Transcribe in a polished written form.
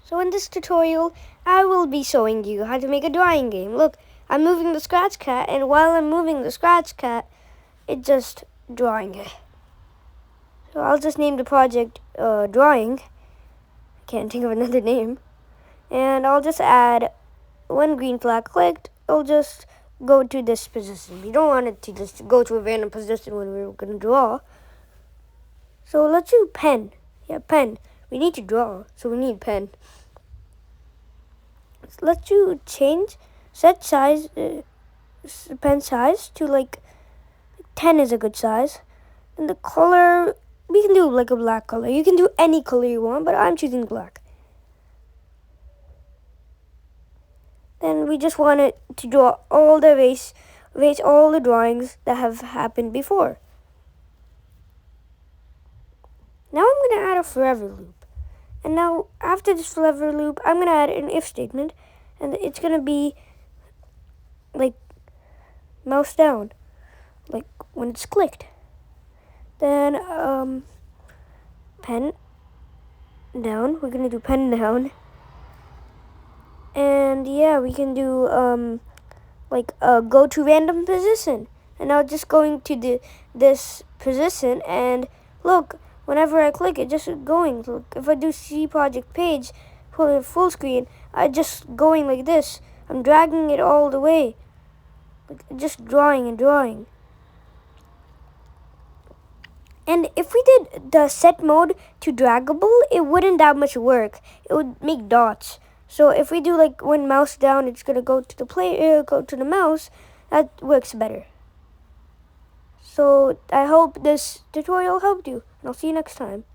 So in this tutorial, I will be showing you how to make a drawing game. Look, I'm moving the Scratch Cat, and while I'm moving the Scratch Cat, it's just drawing it. So I'll just name the project Drawing. I can't think of another name. And I'll just add one green flag clicked. It'll just go to this position. We don't want it to just go to a random position when we're going to draw. So let's do pen. Yeah, pen. We need to draw, so we need pen. Let's you set size, pen size to like 10 is a good size. And the color, we can do like a black color. You can do any color you want, but I'm choosing black. Then we just want it to draw all the erase all the drawings that have happened before. Now I'm going to add a forever loop. And now after this forever loop, I'm going to add an if statement. And it's going to be like mouse down, like when it's clicked. Then pen down. We're going to do pen down. And yeah, we can do go to random position. And now just going to this position, and look, whenever I click it, just going. Look, if I do C project page, full screen, I just going like this. I'm dragging it all the way, like just drawing and drawing. And if we did the set mode to draggable, it wouldn't that much work. It would make dots. So if we do like when mouse down, it's gonna go to the go to the mouse. That works better. So I hope this tutorial helped you, and I'll see you next time.